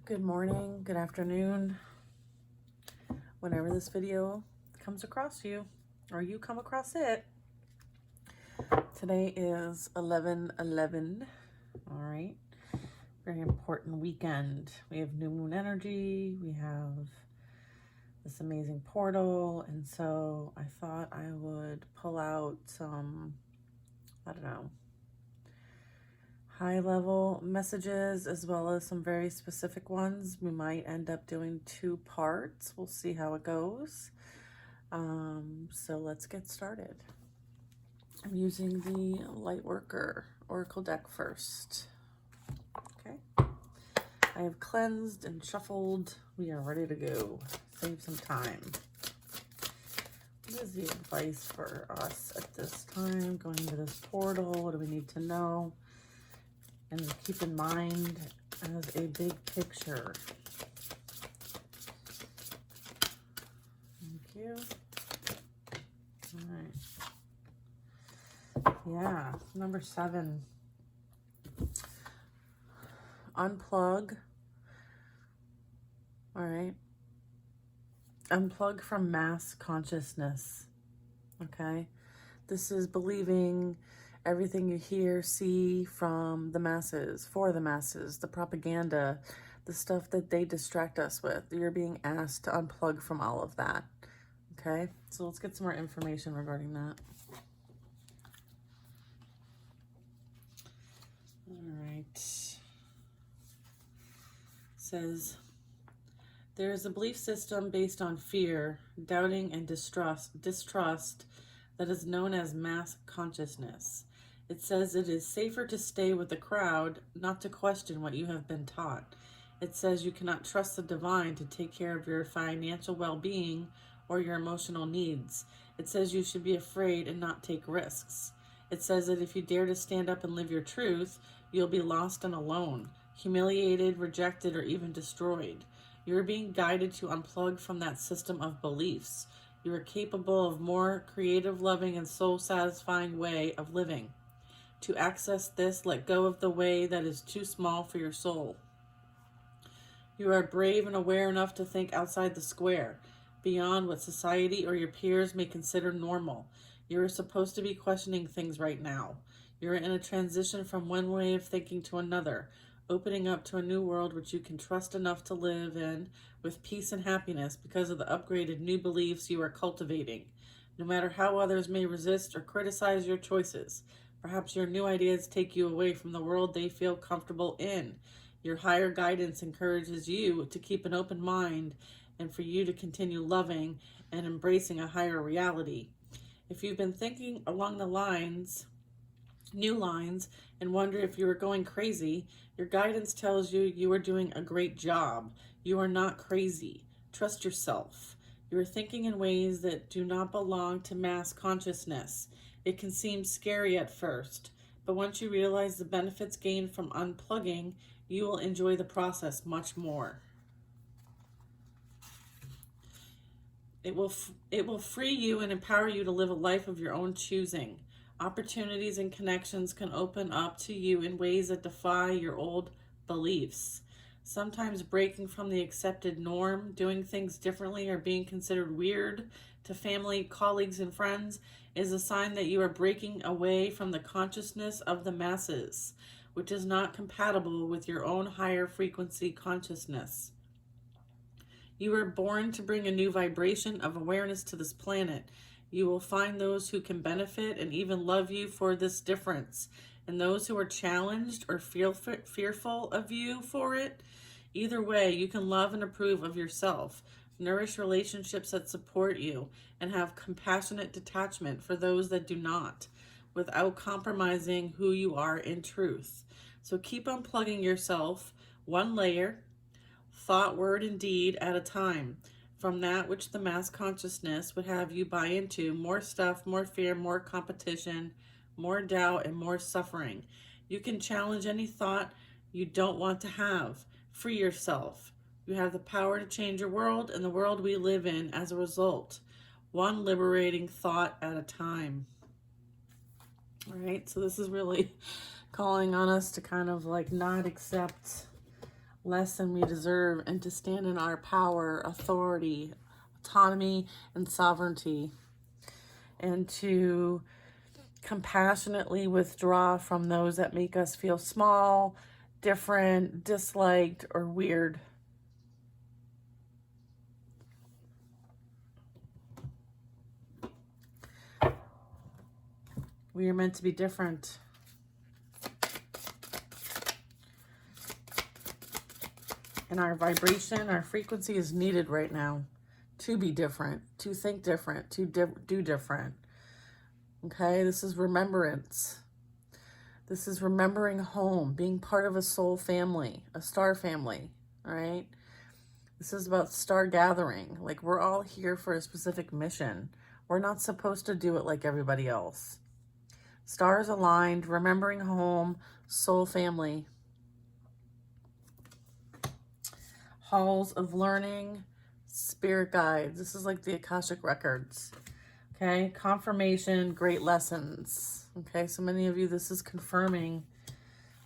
Good morning, good afternoon, whenever this video comes across you or you come across it. Today is 11/11. All right, very important weekend. We have new moon energy, we have this amazing portal, and so I thought I would pull out some, I don't know, high-level messages as well as some very specific ones. We might end up doing 2 parts. We'll see how it goes. So let's get started. I'm using the Lightworker Oracle deck first. Okay. I have cleansed and shuffled. We are ready to go. Save some time. What is the advice for us at this time? Going into this portal, what do we need to know? And keep in mind as a big picture. Thank you. All right. Yeah, number 7. Unplug. All right. Unplug from mass consciousness. Okay. This is believing everything you hear, see from the masses, for the masses, the propaganda, the stuff that they distract us with. You're being asked to unplug from all of that. Okay, so let's get some more information regarding that. All right. It says, there is a belief system based on fear, doubting, and distrust that is known as mass consciousness. It says it is safer to stay with the crowd, not to question what you have been taught. It says you cannot trust the divine to take care of your financial well-being or your emotional needs. It says you should be afraid and not take risks. It says that if you dare to stand up and live your truth, you'll be lost and alone, humiliated, rejected, or even destroyed. You're being guided to unplug from that system of beliefs. You are capable of more creative, loving, and soul-satisfying way of living. To access this, let go of the way that is too small for your soul. You are brave and aware enough to think outside the square, beyond what society or your peers may consider normal. You are supposed to be questioning things right now. You're in a transition from one way of thinking to another, opening up to a new world which you can trust enough to live in with peace and happiness because of the upgraded new beliefs you are cultivating. No matter how others may resist or criticize your choices, perhaps your new ideas take you away from the world they feel comfortable in. Your higher guidance encourages you to keep an open mind and for you to continue loving and embracing a higher reality. If you've been thinking along the new lines, and wonder if you are going crazy, your guidance tells you you are doing a great job. You are not crazy. Trust yourself. You are thinking in ways that do not belong to mass consciousness. It can seem scary at first, but once you realize the benefits gained from unplugging, you will enjoy the process much more. It will free you and empower you to live a life of your own choosing. Opportunities and connections can open up to you in ways that defy your old beliefs. Sometimes breaking from the accepted norm, doing things differently, or being considered weird to family, colleagues, and friends is a sign that you are breaking away from the consciousness of the masses, which is not compatible with your own higher frequency consciousness. You were born to bring a new vibration of awareness to this planet. You will find those who can benefit and even love you for this difference, and those who are challenged or fearful of you for it. Either way, you can love and approve of yourself, nourish relationships that support you, and have compassionate detachment for those that do not, without compromising who you are in truth. So keep unplugging yourself one layer, thought, word, and deed at a time, from that which the mass consciousness would have you buy into: more stuff, more fear, more competition, more doubt, and more suffering. You can challenge any thought you don't want to have. Free yourself. You have the power to change your world and the world we live in as a result. One liberating thought at a time. All right, so this is really calling on us to kind of like not accept less than we deserve, and to stand in our power, authority, autonomy, and sovereignty, and to compassionately withdraw from those that make us feel small, different, disliked, or weird. We are meant to be different. And our vibration, our frequency is needed right now to be different, to think different, to do different. Okay, this is remembrance. This is remembering home, being part of a soul family, a star family, all right? This is about star gathering. Like, we're all here for a specific mission. We're not supposed to do it like everybody else. Stars aligned, remembering home, soul family. Halls of learning, spirit guides. This is like the Akashic records. Okay, confirmation, great lessons. Okay, so many of you, this is confirming,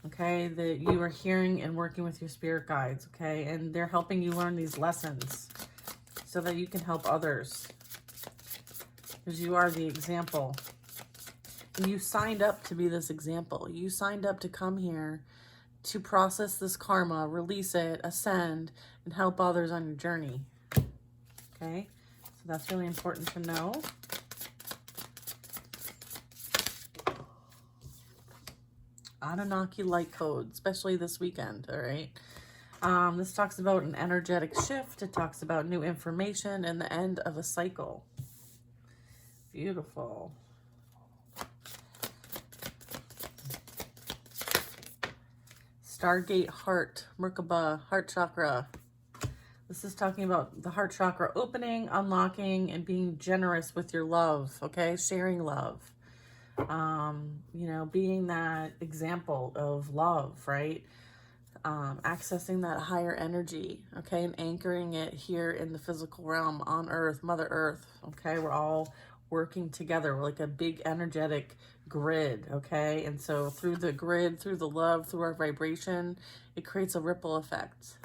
okay, that you are hearing and working with your spirit guides, okay, and they're helping you learn these lessons so that you can help others, because you are the example. And you signed up to be this example. You signed up to come here to process this karma, release it, ascend, and help others on your journey. Okay, so that's really important to know. Anunnaki light code, especially this weekend, all right? This talks about an energetic shift. It talks about new information and the end of a cycle. Beautiful. Stargate heart, Merkaba, heart chakra. This is talking about the heart chakra opening, unlocking, and being generous with your love, okay? Sharing love. You know, being that example of love, right? Accessing that higher energy, okay? And anchoring it here in the physical realm on Earth, Mother Earth, okay? We're all working together. We're like a big energetic grid, okay? And so through the grid, through the love, through our vibration, it creates a ripple effect,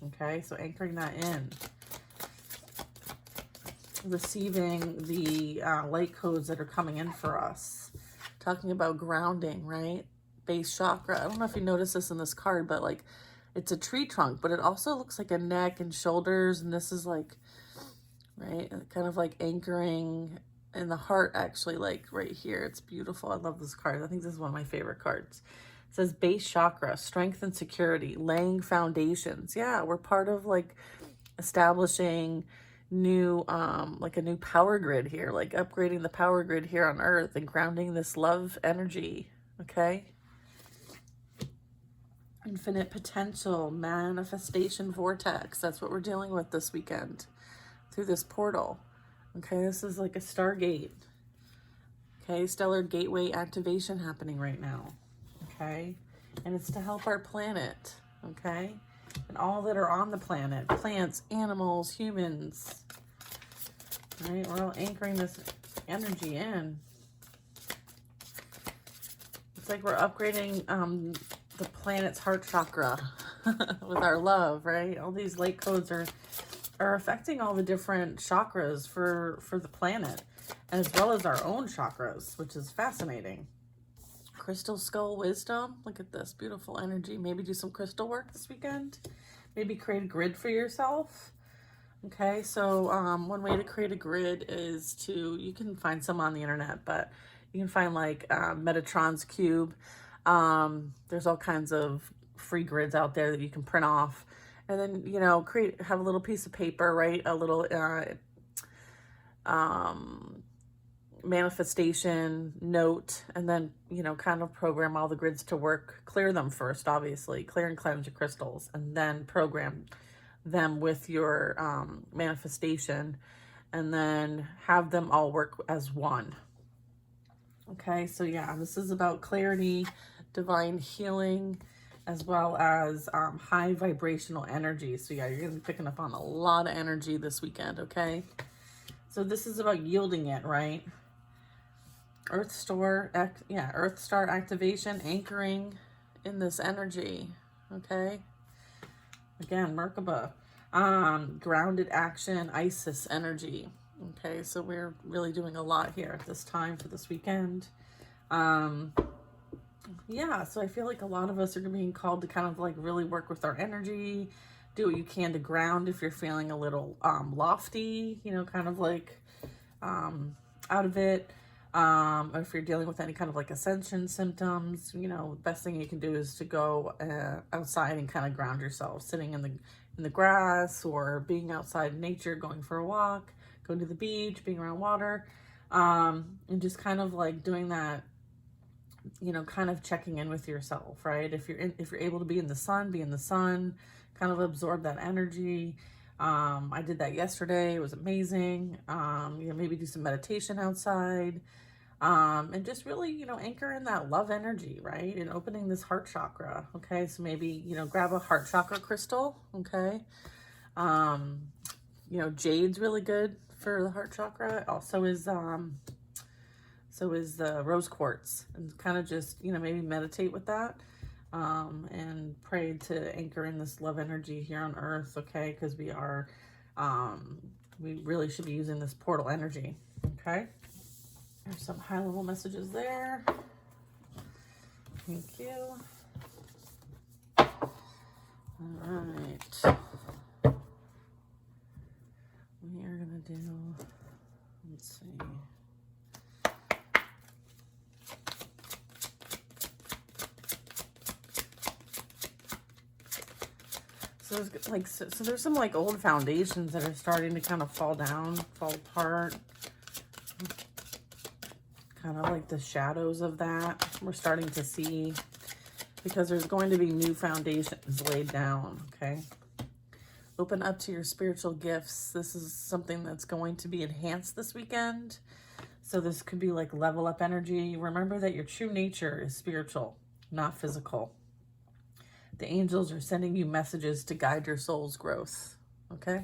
okay? So anchoring that in. Receiving the light codes that are coming in for us. Talking about grounding, right? Base chakra. I don't know if you notice this in this card, but like it's a tree trunk, but it also looks like a neck and shoulders. And this is like, right, kind of like anchoring in the heart, actually, like right here. It's beautiful. I love this card. I think this is one of my favorite cards. It says base chakra, strength and security, laying foundations. Yeah, we're part of like establishing new like a new power grid here, like upgrading the power grid here on Earth and grounding this love energy, okay? Infinite potential, manifestation vortex. That's what we're dealing with this weekend through this portal, okay? This is like a Stargate, okay? Stellar gateway activation happening right now, okay? And it's to help our planet, okay? And all that are on the planet, plants, animals, humans. All right, we're all anchoring this energy in. It's like we're upgrading the planet's heart chakra with our love, right? All these light codes are affecting all the different chakras for the planet, as well as our own chakras, which is fascinating. Crystal skull wisdom. Look at this beautiful energy. Maybe do some crystal work this weekend. Maybe create a grid for yourself. Okay, so one way to create a grid is to, you can find some on the internet, but you can find like Metatron's cube. There's all kinds of free grids out there that you can print off, and then, you know, have a little piece of paper, right? A little manifestation note, and then, you know, kind of program all the grids to work. Clear them first, obviously. Clear and cleanse your crystals, and then program them with your manifestation, and then have them all work as one. Okay, so yeah, this is about clarity, divine healing, as well as high vibrational energy. So yeah, you're gonna be picking up on a lot of energy this weekend, okay? So this is about yielding it, right? Earth Star activation, anchoring in this energy, okay? Again, Merkaba. Grounded action, Isis energy. Okay, so we're really doing a lot here at this time for this weekend. Yeah, so I feel like a lot of us are being called to kind of like really work with our energy, do what you can to ground if you're feeling a little lofty, you know, kind of like out of it. Or if you're dealing with any kind of like ascension symptoms, you know, the best thing you can do is to go outside and kind of ground yourself, sitting in the grass or being outside in nature, going for a walk, going to the beach, being around water, and just kind of like doing that, you know, kind of checking in with yourself, right? If you're able to be in the sun, be in the sun, kind of absorb that energy. I did that yesterday. It was amazing. You know, maybe do some meditation outside. And just really, you know, anchor in that love energy, right? And opening this heart chakra. Okay. So maybe, you know, grab a heart chakra crystal. Okay. You know, jade's really good for the heart chakra. Also is, so is the rose quartz, and kind of just, you know, maybe meditate with that, and pray to anchor in this love energy here on earth. Okay. Because we are, we really should be using this portal energy. Okay. There's some high level messages there. Thank you. All right. We are going to do, let's see. So there's some like old foundations that are starting to kind of fall down, fall apart. Kind of like the shadows of that we're starting to see, because there's going to be new foundations laid down. Okay. Open up to your spiritual gifts. This is something that's going to be enhanced this weekend. So this could be like level up energy. Remember that your true nature is spiritual, not physical. The angels are sending you messages to guide your soul's growth. Okay.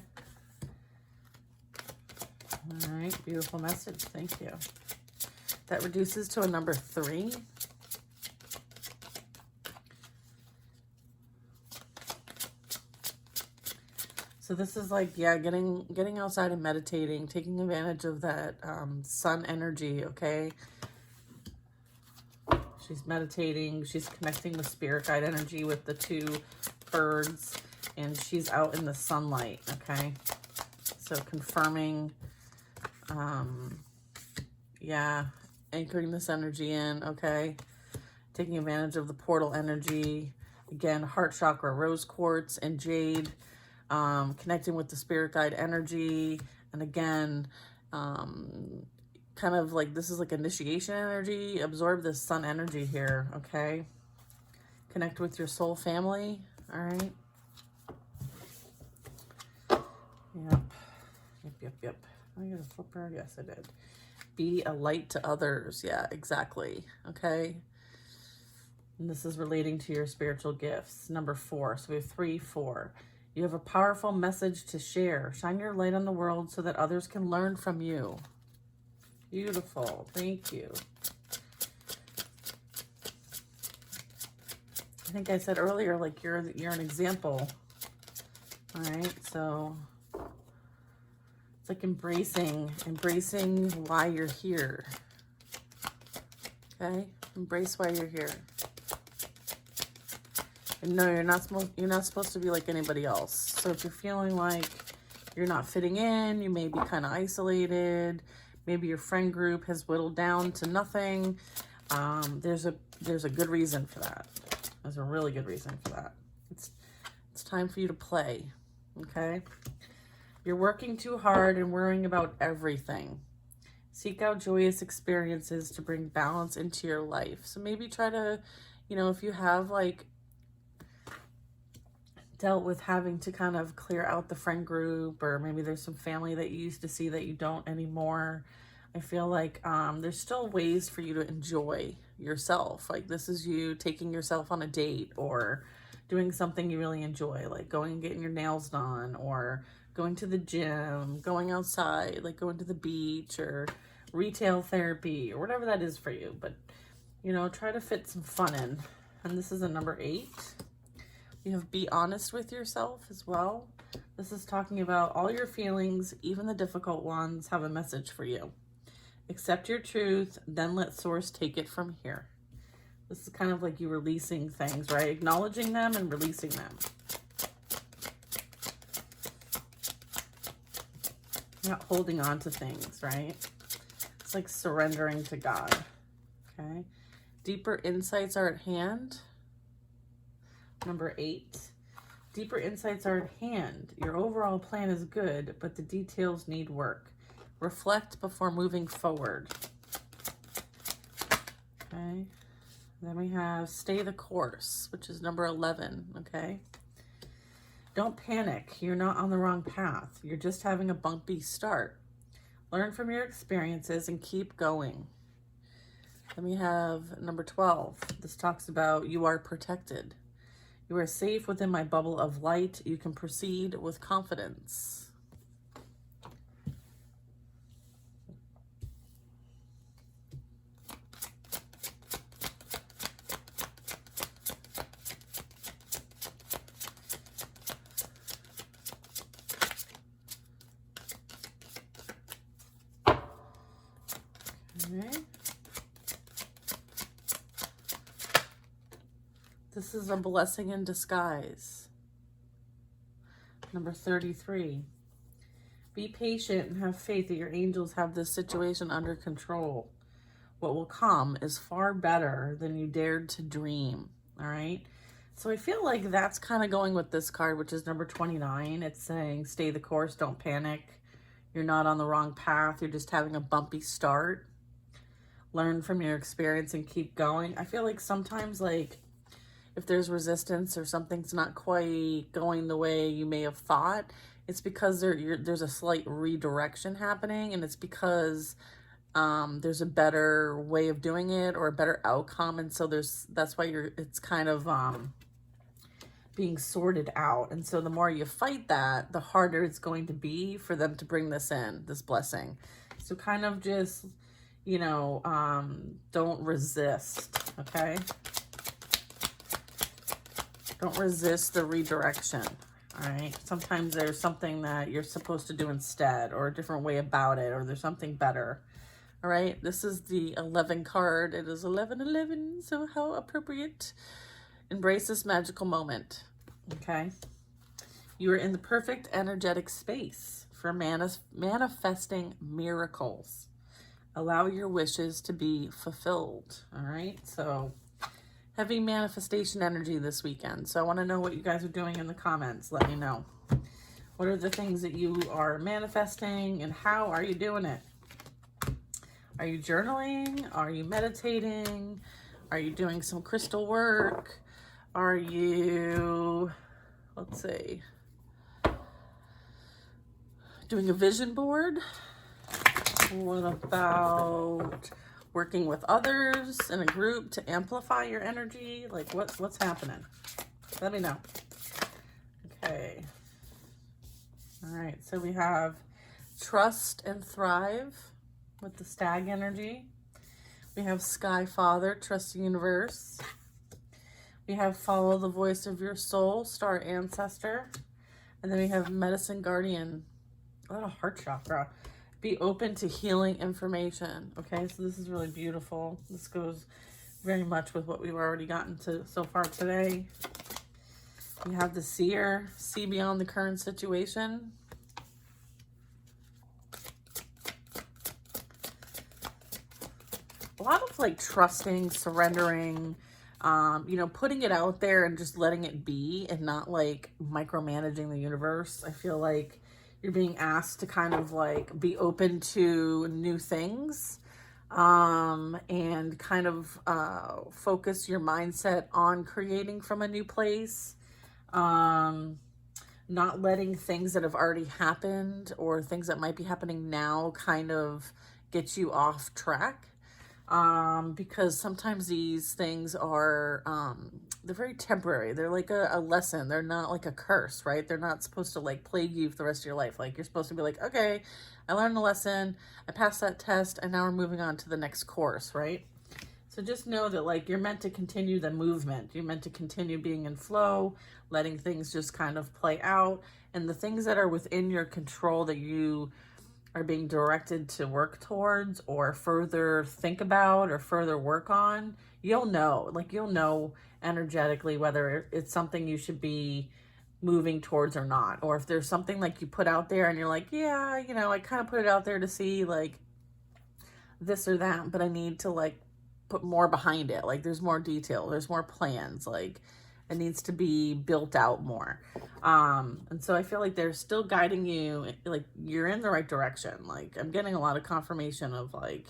All right. Beautiful message. Thank you. That reduces to a number 3. So this is like, yeah, getting outside and meditating, taking advantage of that sun energy. Okay. She's meditating. She's connecting with spirit guide energy with the 2 birds, and she's out in the sunlight. Okay. So confirming, yeah, anchoring this energy in. Okay. Taking advantage of the portal energy. Again, heart chakra, rose quartz, and jade. Connecting with the spirit guide energy. And again, kind of like, this is like initiation energy. Absorb this sun energy here. Okay. Connect with your soul family. All right. Yep. I get a flipper. Yes, I did. Be a light to others. Yeah, exactly. Okay. And this is relating to your spiritual gifts. Number 4. So we have 3, 4. You have a powerful message to share. Shine your light on the world so that others can learn from you. Beautiful. Thank you. I think I said earlier, like, you're an example. All right. So it's like embracing why you're here. Okay. Embrace why you're here. And no, you're not supposed to be like anybody else. So if you're feeling like you're not fitting in, you may be kind of isolated. Maybe your friend group has whittled down to nothing. There's a good reason for that. There's a really good reason for that. It's time for you to play. Okay? You're working too hard and worrying about everything. Seek out joyous experiences to bring balance into your life. So maybe try to, you know, if you have like dealt with having to kind of clear out the friend group, or maybe there's some family that you used to see that you don't anymore. I feel like there's still ways for you to enjoy yourself. Like, this is you taking yourself on a date, or doing something you really enjoy, like going and getting your nails done, or going to the gym, going outside, like going to the beach, or retail therapy, or whatever that is for you. But, you know, try to fit some fun in. And this is a number 8. You have be honest with yourself as well. This is talking about all your feelings, even the difficult ones, have a message for you. Accept your truth, then let source take it from here. This is kind of like you releasing things, right? Acknowledging them and releasing them. Not holding on to things, right? It's like surrendering to God, okay? Deeper insights are at hand. Number 8. Deeper insights are at hand. Your overall plan is good, but the details need work. Reflect before moving forward. Okay. Then we have stay the course, which is number 11, okay? Don't panic. You're not on the wrong path. You're just having a bumpy start. Learn from your experiences and keep going. Then we have number 12. This talks about you are protected. You are safe within my bubble of light. You can proceed with confidence. Okay. This is a blessing in disguise. Number 33. Be patient and have faith that your angels have this situation under control. What will come is far better than you dared to dream. All right. So I feel like that's kind of going with this card, which is number 29. It's saying stay the course, don't panic. You're not on the wrong path. You're just having a bumpy start. Learn from your experience and keep going. I feel like sometimes, like, if there's resistance or something's not quite going the way you may have thought, it's because there's a slight redirection happening, and it's because there's a better way of doing it or a better outcome, and so that's why it's kind of being sorted out. And so the more you fight that, the harder it's going to be for them to bring this blessing. So kind of just, you know, don't resist, okay? Don't resist the redirection, all right? Sometimes there's something that you're supposed to do instead, or a different way about it, or there's something better, all right? This is the 11 card. It is 11/11, so how appropriate. Embrace this magical moment, okay? You are in the perfect energetic space for manifesting miracles. Allow your wishes to be fulfilled, all right? So heavy manifestation energy this weekend. So I want to know what you guys are doing in the comments. Let me know. What are the things that you are manifesting, and how are you doing it? Are you journaling? Are you meditating? Are you doing some crystal work? Are you, let's see, doing a vision board? What about working with others in a group to amplify your energy? Like what's happening? Let me know. Okay. All right. So we have trust and thrive with the stag energy. We have Sky Father, trust the universe. We have follow the voice of your soul, star ancestor. And then we have medicine guardian. A little heart chakra. Be open to healing information. Okay, so this is really beautiful. This goes very much with what we've already gotten to so far today. We have the seer, see beyond the current situation. A lot of like trusting, surrendering, you know, putting it out there and just letting it be, and not like micromanaging the universe. I feel like you're being asked to kind of like be open to new things, and kind of focus your mindset on creating from a new place. Not letting things that have already happened or things that might be happening now kind of get you off track. Because sometimes these things are, they're very temporary. They're like a lesson. They're not like a curse, right? They're not supposed to like plague you for the rest of your life. Like you're supposed to be like, okay, I learned the lesson, I passed that test, and now we're moving on to the next course, right? So just know that like you're meant to continue the movement. You're meant to continue being in flow, letting things just kind of play out. And the things that are within your control that you are being directed to work towards or further think about or further work on, you'll know. Like you'll know energetically whether it's something you should be moving towards or not. Or if there's something like you put out there and you're like, yeah, you know, I kind of put it out there to see like this or that, but I need to like put more behind it. Like there's more detail, there's more plans, like it needs to be built out more. And so I feel like they're still guiding you, like you're in the right direction. Like I'm getting a lot of confirmation of like,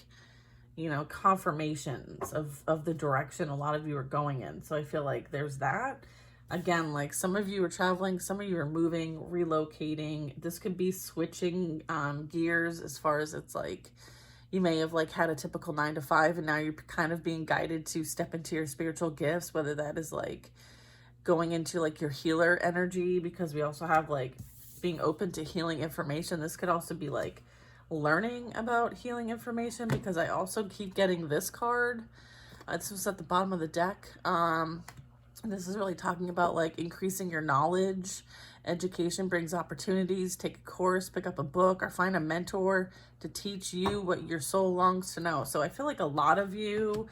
you know, confirmations of the direction a lot of you are going in. So I feel like there's that. Again, like some of you are traveling, some of you are moving, relocating. This could be switching gears as far as it's like, you may have like had a typical 9 to 5 and now you're kind of being guided to step into your spiritual gifts, whether that is like going into like your healer energy, because we also have like being open to healing information. This could also be like learning about healing information, because I also keep getting this card. This was at the bottom of the deck. This is really talking about like increasing your knowledge. Education brings opportunities. Take a course, pick up a book, or find a mentor to teach you what your soul longs to know. So I feel like a lot of you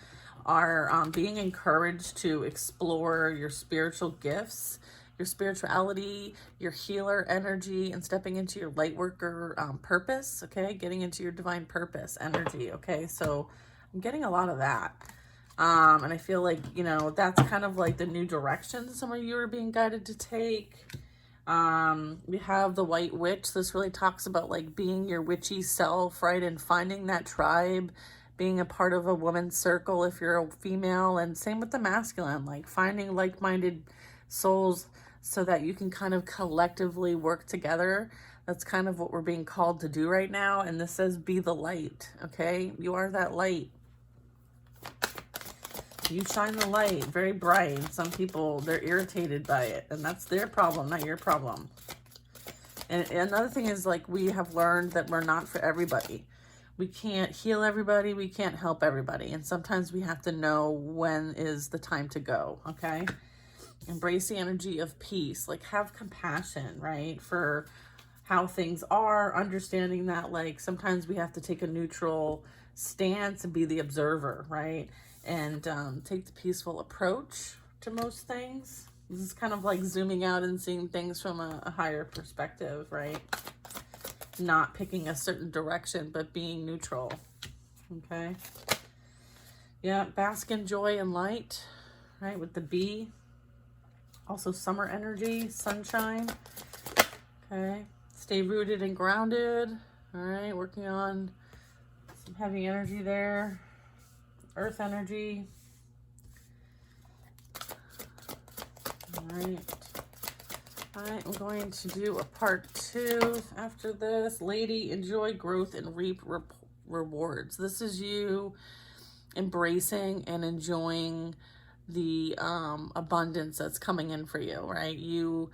are being encouraged to explore your spiritual gifts, your spirituality, your healer energy, and stepping into your light worker purpose, okay? Getting into your divine purpose energy, okay? So I'm getting a lot of that. And I feel like, you know, that's kind of like the new direction some of you are being guided to take. We have the White Witch. This really talks about like being your witchy self, right? And finding that tribe, being a part of a woman's circle if you're a female, and same with the masculine, like finding like-minded souls so that you can kind of collectively work together. That's kind of what we're being called to do right now. And this says be the light, okay? You are that light. You shine the light, very bright. Some people, they're irritated by it, and that's their problem, not your problem. And another thing is, like, we have learned that we're not for everybody. We can't heal everybody. We can't help everybody. And sometimes we have to know when is the time to go, okay? Embrace the energy of peace. Like, have compassion, right, for how things are, understanding that, like, sometimes we have to take a neutral stance and be the observer, right? And take the peaceful approach to most things. This is kind of like zooming out and seeing things from a higher perspective, right? Not picking a certain direction, but being neutral, okay? Yeah, bask in joy and light, right, with the bee. Also summer energy, sunshine, okay? Stay rooted and grounded, all right? Working on some heavy energy there. Earth energy. All right. I'm going to do a part 2 after this. Lady, enjoy growth and reap rewards. This is you embracing and enjoying the abundance that's coming in for you, right? You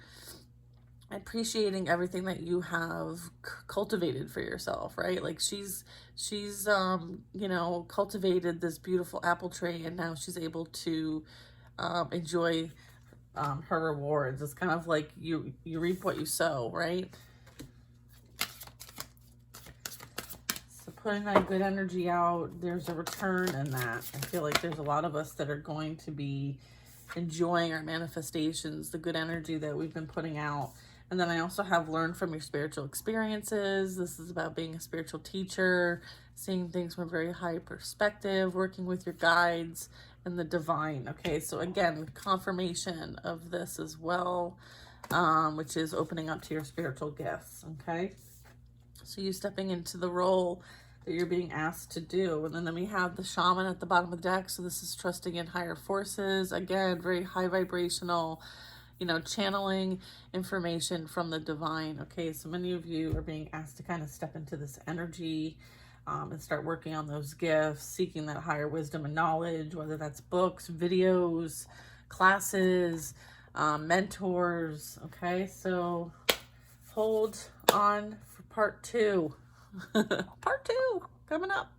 appreciating everything that you have cultivated for yourself, right? Like she's you know, cultivated this beautiful apple tree, and now she's able to enjoy her rewards. It's kind of like you reap what you sow, right? So putting that good energy out, there's a return in that. I feel like there's a lot of us that are going to be enjoying our manifestations, the good energy that we've been putting out. And then I also have learned from your spiritual experiences. This is about being a spiritual teacher, seeing things from a very high perspective, working with your guides and the divine. Okay, so again, confirmation of this as well, which is opening up to your spiritual gifts, okay? So you stepping into the role that you're being asked to do. And then we have the shaman at the bottom of the deck. So this is trusting in higher forces. Again, very high vibrational, you know, channeling information from the divine. Okay, so many of you are being asked to kind of step into this energy and start working on those gifts, seeking that higher wisdom and knowledge, whether that's books, videos, classes, mentors. Okay, so hold on for part 2. Part 2 coming up.